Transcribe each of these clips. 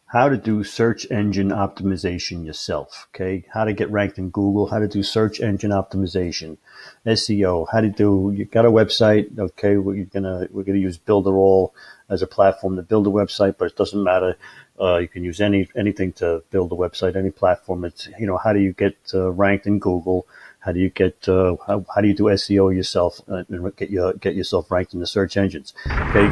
how to do search engine optimization yourself. Okay, how to get ranked in Google, how to do search engine optimization, SEO, how to do. You got a website, okay? We're gonna use Builderall as a platform to build a website, but it doesn't matter. You can use anything to build a website, any platform. It's how do you get ranked in Google? How do you get how do you do SEO yourself and get yourself ranked in the search engines? Okay.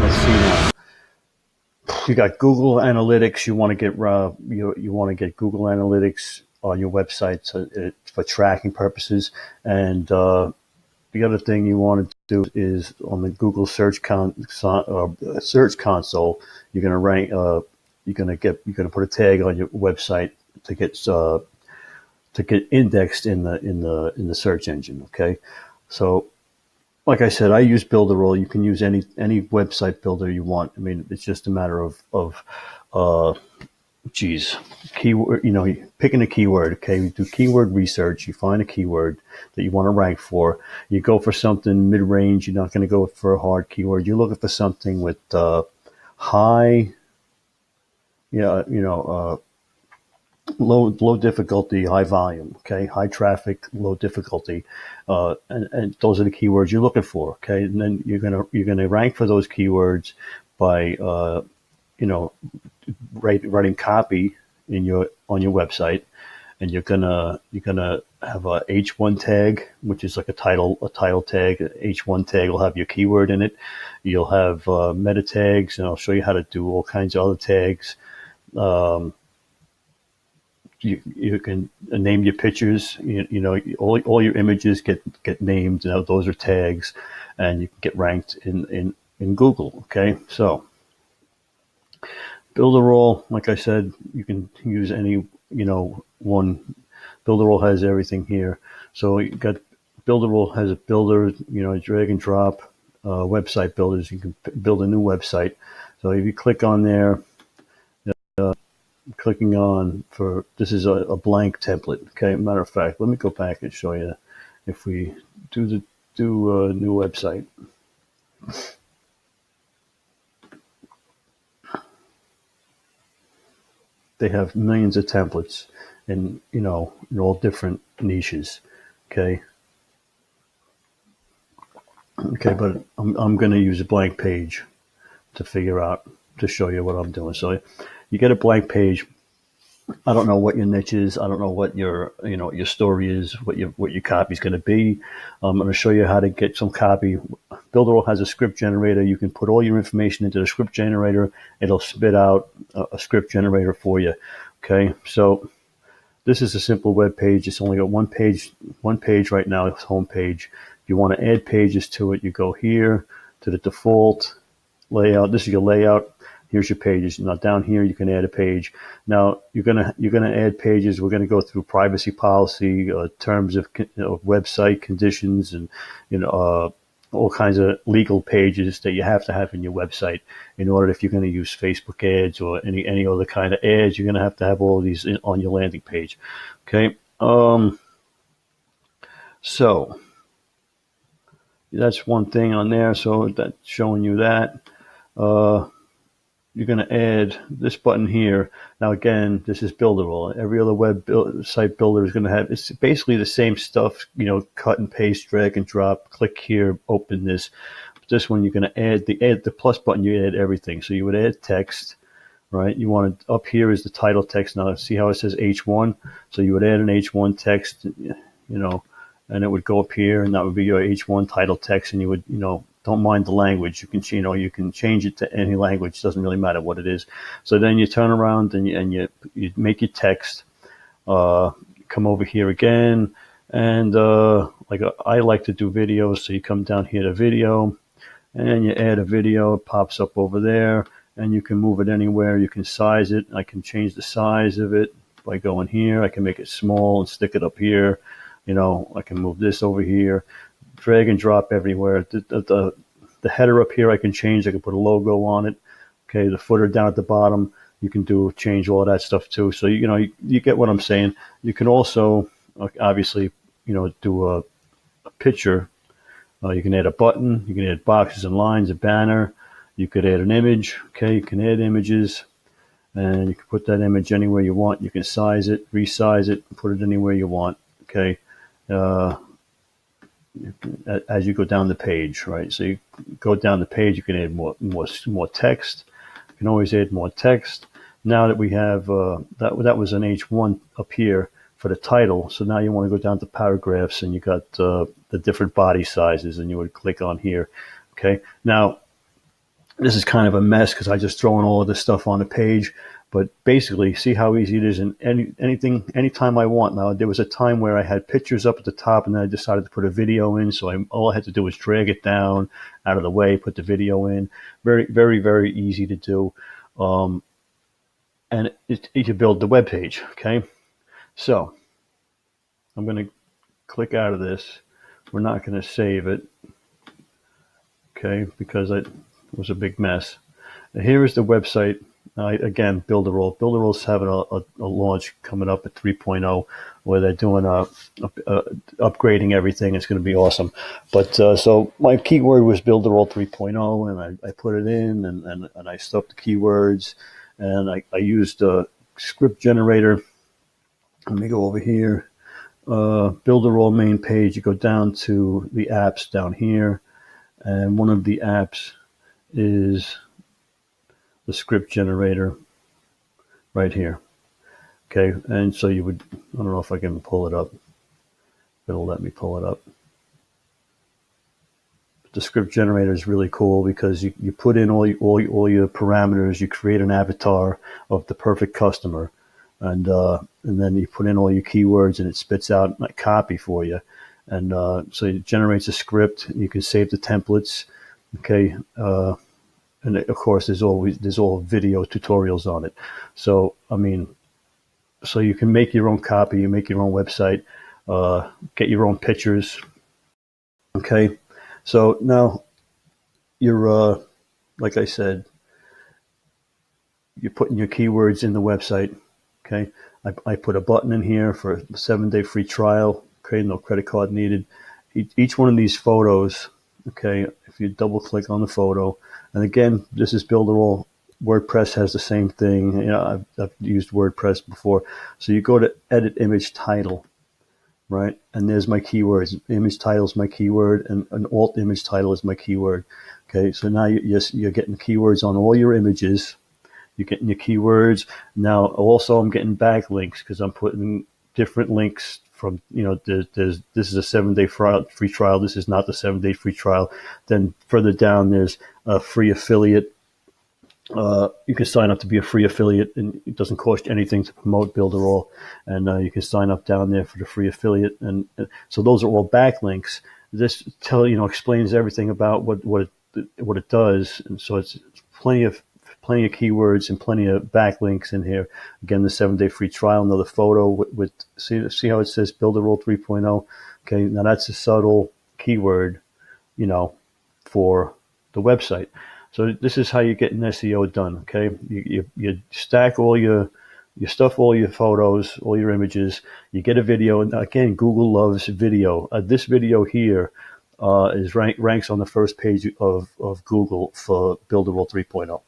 Let's see now. You got Google Analytics. You want to get you want to get Google Analytics on your website for tracking purposes. And the other thing you want to do is on the Google Search Search Console. You're going to rank. You're going to put a tag on your website to get indexed in the search engine. Okay, so. Like I said, I use Builderall. You can use any website builder you want. I mean, it's just a matter of keyword. Picking a keyword. Okay, you do keyword research. You find a keyword that you want to rank for. You go for something mid-range. You're not going to go for a hard keyword. You're looking for something with high, low difficulty, high volume, okay, high traffic, low difficulty, and those are the keywords you're looking for, okay. And then you're gonna rank for those keywords by writing copy on your website, and you're gonna have a H1 tag, which is like a title tag. H1 tag will have your keyword in it. You'll have meta tags, and I'll show you how to do all kinds of other tags. You can name your pictures. All your images get named. Those are tags, and you can get ranked in Google. Okay, so Builderall, like I said, you can use any one. Builderall has everything here. So you got Builderall has a builder. Drag and drop website builders. You can build a new website. So if you click on there. Clicking on for this is a blank template. Okay, matter of fact, let me go back and show you if we do a new website. They have millions of templates in in all different niches. Okay, but I'm going to use a blank page to show you what I'm doing. So you get a blank page. I don't know what your niche is. I don't know what your your story is, what your copy is going to be. I'm going to show you how to get some copy. Builderall has a script generator. You can put all your information into the script generator. It'll spit out a script generator for you. Okay, so this is a simple web page. It's only got one page right now. It's home page. If you want to add pages to it, you go here to the default layout. This is your layout. Here's your pages. Now down here you can add a page. Now you're gonna add pages. We're gonna go through privacy policy, terms of website conditions, and all kinds of legal pages that you have to have in your website in order. If you're going to use Facebook ads or any other kind of ads, you're going to have all of these on your landing page. Okay, so that's one thing on there. So that's showing you that. You're going to add this button here. Now, again, this is Builderall. Every other site builder is going to have, it's basically the same stuff, cut and paste, drag and drop, click here, open this. But this one, you're going to add the plus button, you add everything. So you would add text, right? You want to, up here is the title text. Now, see how it says H1? So you would add an H1 text, and it would go up here, and that would be your H1 title text, and you would, don't mind the language. You can change it to any language. It doesn't really matter what it is. So then you turn around and you make your text. Come over here again, and I like to do videos. So you come down here to video, and you add a video. It pops up over there, and you can move it anywhere. You can size it. I can change the size of it by going here. I can make it small and stick it up here. I can move this over here. Drag and drop everywhere. The header up here I can change. I can put a logo on it. Okay, the footer down at the bottom, you can change all of that stuff too. So you get what I'm saying. You can also obviously do a picture. You can add a button. You can add boxes and lines, a banner. You could add an image. Okay, you can add images, and you can put that image anywhere you want. You can size it, resize it, put it anywhere you want. Okay, as you go down the page, right? So you go down the page, you can add more text. You can always add more text. Now that we have that was an H1 up here for the title. So now you want to go down to paragraphs, and you got the different body sizes, and you would click on here. Okay. Now this is kind of a mess because I just thrown all of this stuff on the page. But basically, see how easy it is in anytime I want. Now, there was a time where I had pictures up at the top, and then I decided to put a video in. So all I had to do was drag it down out of the way, put the video in. Very, very, very easy to do. And you build the web page. Okay. So I'm going to click out of this. We're not going to save it. Okay, because it was a big mess. Now, here is the website. Again, Builderall. Builderall's having a launch coming up at 3.0 where they're doing upgrading everything. It's going to be awesome. But so my keyword was Builderall 3.0, and I put it in, and I stuffed the keywords, and I used a script generator. Let me go over here. Builderall main page. You go down to the apps down here, and one of the apps is the script generator right here. Okay, and so you would, I don't know if I can pull it up. It'll let me pull it up. But the script generator is really cool because you put in all your parameters, you create an avatar of the perfect customer, and then you put in all your keywords, and it spits out a copy for you. And so it generates a script. You can save the templates. Okay. And of course, there's all video tutorials on it. So, I mean, so you can make your own copy, you make your own website, get your own pictures. Okay. So now you're, like I said, you're putting your keywords in the website. Okay. I put a button in here for a 7-day free trial. Okay. No credit card needed. Each one of these photos. Okay. If you double click on the photo, and again, this is Builderall. WordPress has the same thing. You know, I've used WordPress before. So you go to edit image title, right? And there's my keywords. Image title is my keyword, and an alt image title is my keyword. Okay, so now you're getting keywords on all your images. You're getting your keywords. Now, also, I'm getting backlinks because I'm putting different links from, you know, this is a 7-day free trial. This is not the 7-day free trial. Then further down, there's a free affiliate. You can sign up to be a free affiliate, and it doesn't cost you anything to promote Builderall. And you can sign up down there for the free affiliate. And so those are all backlinks. This explains everything about what it does. And so it's plenty of keywords and plenty of backlinks in here. Again, the 7-day free trial, another photo with see how it says Builderall 3.0. Okay, now that's a subtle keyword, you know, for the website. So this is how you get an SEO done. Okay, you stack all your stuff, all your photos, all your images. You get a video, and again, Google loves video. This video here is ranks on the first page of Google for Builderall 3.0.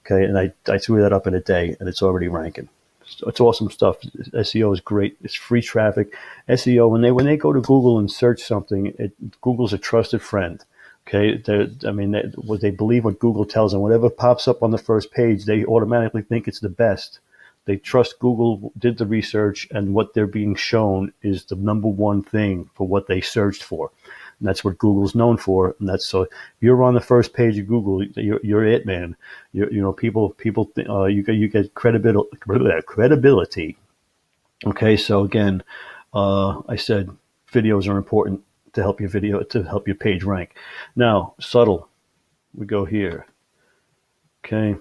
Okay, and I threw that up in a day, and it's already ranking. So it's awesome stuff. SEO is great. It's free traffic. SEO, when they go to Google and search something, Google's a trusted friend. Okay, they believe what Google tells them. Whatever pops up on the first page, they automatically think it's the best. They trust Google did the research, and what they're being shown is the number one thing for what they searched for. And that's what Google's known for. And that's so if you're on the first page of Google, you're it, man. People you get credibility. Okay, so again, I said videos are important to help your page rank. Now, subtle. We go here. Okay.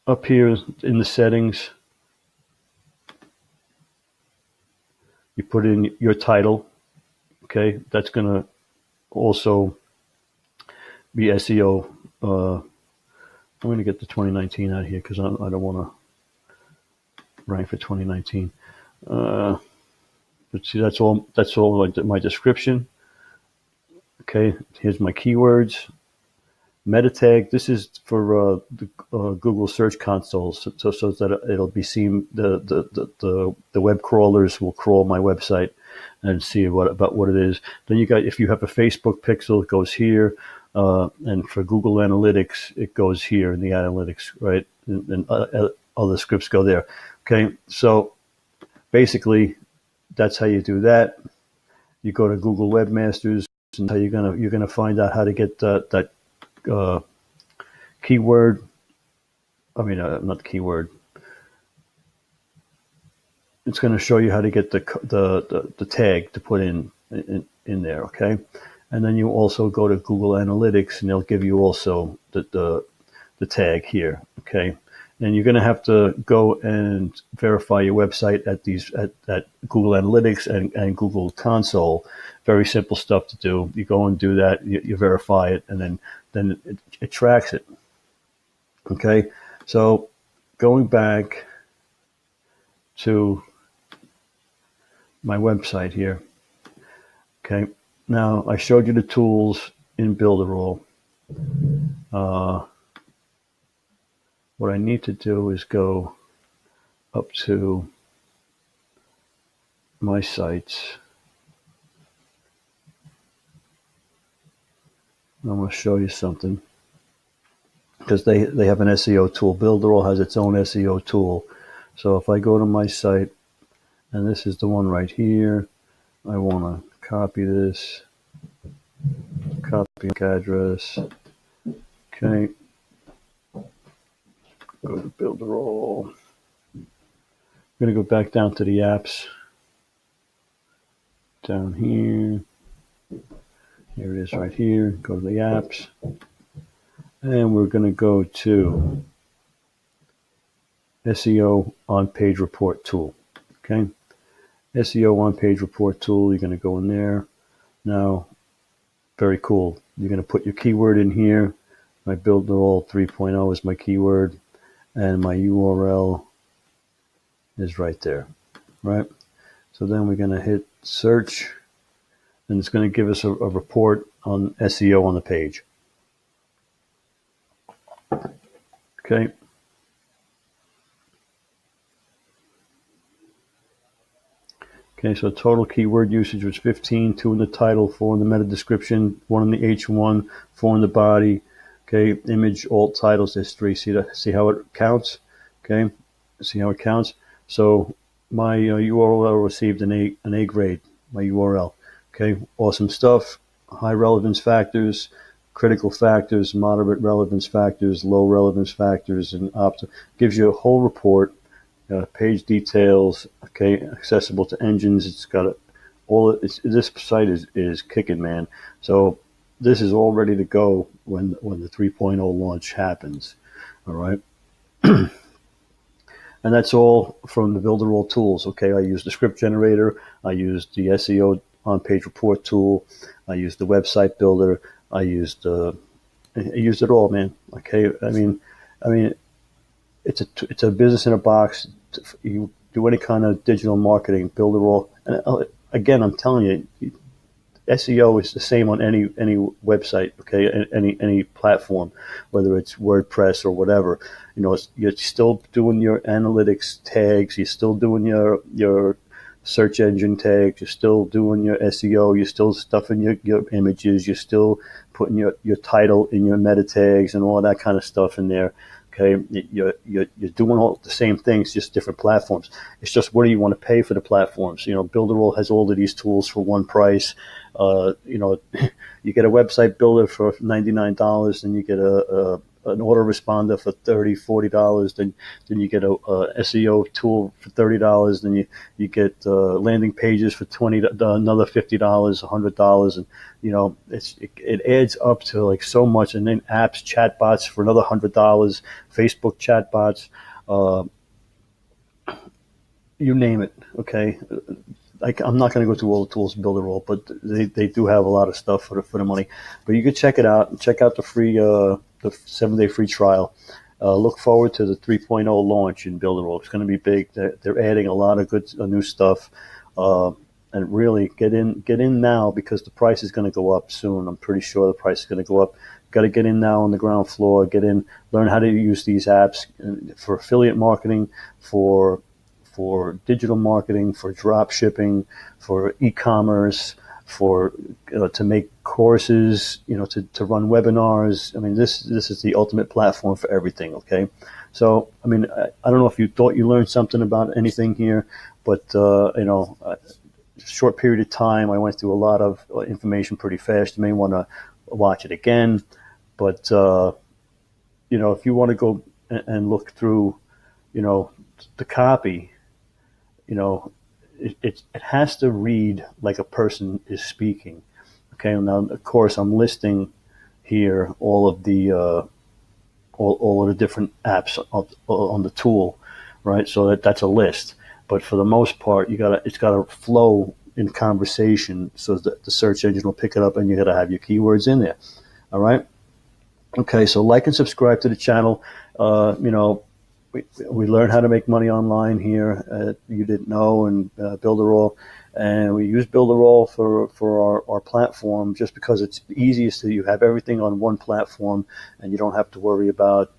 Up here in the settings, you put in your title. Okay, that's going to also be SEO. I'm going to get the 2019 out of here because I don't want to rank for 2019. But see, that's all. That's all my description. Okay, here's my keywords. Meta tag. This is for the Google Search Console, so that it'll be seen. The web crawlers will crawl my website and see what it is. Then you got, if you have a Facebook pixel, it goes here, and for Google Analytics, it goes here in the analytics, right? And other scripts go there. Okay, so basically, that's how you do that. You go to Google Webmasters, and how you're gonna find out how to get that keyword. I mean, not the keyword. It's going to show you how to get the tag to put in there. Okay, and then you also go to Google Analytics, and they'll give you also the tag here. Okay, and you're going to have to go and verify your website at Google Analytics and Google Console. Very simple stuff to do. You go and do that. You verify it, and then it tracks it. Okay, so going back to my website here. Okay, now I showed you the tools in Builderall. What I need to do is go up to my sites. I'm going to show you something, because they have an SEO tool. Builderall has its own SEO tool. So if I go to my site, and this is the one right here, I want to copy this, copy address. Okay, go to Builderall. I'm going to go back down to the apps. Down here. Here it is right here. Go to the apps. And we're going to go to SEO on-page report tool. Okay. SEO on-page report tool. You're going to go in there. Now, very cool. You're going to put your keyword in here. My Builderall 3.0 is my keyword. And my URL is right there. Right. So then we're going to hit search. And it's going to give us a report on SEO on the page. Okay. Okay, so total keyword usage was 15, 2 in the title, 4 in the meta description, 1 in the H1, 4 in the body. Okay, image, alt, titles, there's 3. See how it counts? Okay, see how it counts? So my URL received an A grade, my URL. Okay, awesome stuff. High relevance factors, critical factors, moderate relevance factors, low relevance factors, and gives you a whole report. Page details. Okay, accessible to engines. It's got this site is kicking, man. So this is all ready to go when the 3.0 launch happens. All right. And that's all from the Builderall tools. Okay, I use the script generator. I use the SEO on-page report tool. I use the website builder. I used it all, man. Okay, I mean, it's a business in a box. You do any kind of digital marketing, Builderall. And again, I'm telling you, SEO is the same on any website. Okay, any platform, whether it's WordPress or whatever. You know, you're still doing your analytics tags. You're still doing your search engine tags. You're still doing your SEO. You're still stuffing your images. You're still putting your title in your meta tags and all that kind of stuff in there. Okay, you're doing all the same things, just different platforms. It's just, what do you want to pay for the platforms? You know, Builderall has all of these tools for one price. You know, you get a website builder for $99, and you get an autoresponder for $30-$40. Then you get a SEO tool for $30. Then you get landing pages for another $50, $100, and you know it adds up to like so much. And then apps, chatbots for another $100. Facebook chatbots, you name it. Okay. I'm not going to go through all the tools in Builderall, but they do have a lot of stuff for the money. But you can check it out. Check out the free the 7-day free trial. Look forward to the 3.0 launch in Builderall. It's going to be big. They're adding a lot of good new stuff. and really get in now, because the price is going to go up soon. I'm pretty sure the price is going to go up. Got to get in now on the ground floor. Get in, learn how to use these apps for affiliate marketing, for digital marketing, for drop shipping, for e-commerce, for to make courses, to run webinars. I mean, this is the ultimate platform for everything. Okay, so I mean, I don't know if you thought you learned something about anything here, but short period of time, I went through a lot of information pretty fast. You may want to watch it again, but if you want to go and look through, the copy, it has to read like a person is speaking. Okay, now of course I'm listing here all of the all of the different apps on the tool, right? So that's a list. But for the most part, it's gotta flow in conversation so that the search engine will pick it up, and you gotta have your keywords in there. All right. Okay, so like and subscribe to the channel. We learn how to make money online here. You didn't know, and Builderall, and we use Builderall for our platform just because it's easiest. You have everything on one platform, and you don't have to worry about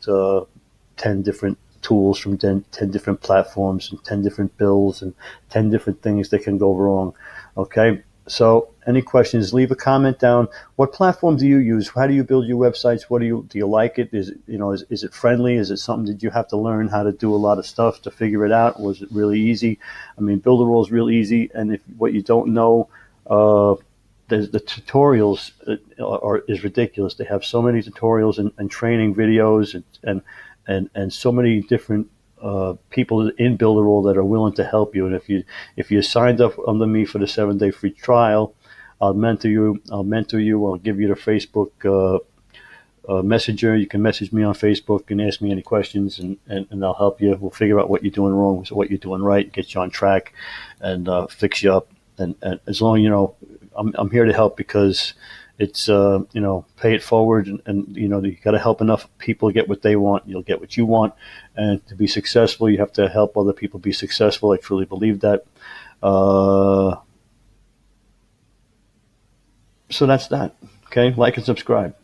10 different tools from 10 different platforms and 10 different bills and 10 different things that can go wrong. Okay. So any questions, leave a comment down. What platform do you use? How do you build your websites? Do you like it? Is it friendly? Is it something that you have to learn how to do a lot of stuff to figure it out? Was it really easy? I mean, Builderall is real easy. And if what you don't know, the tutorials is ridiculous. They have so many tutorials and training videos and so many different people in Builderall that are willing to help you. And if you signed up under me for the 7-day free trial, I'll mentor you. I'll give you the Facebook messenger. You can message me on Facebook and ask me any questions, and I'll help you. We'll figure out what you're doing wrong, what you're doing right, get you on track, and fix you up. And as long as I'm here to help, because it's pay it forward, and you got to help enough people get what they want, you'll get what you want. And to be successful, you have to help other people be successful. I truly believe that. So that's that. Okay, like and subscribe.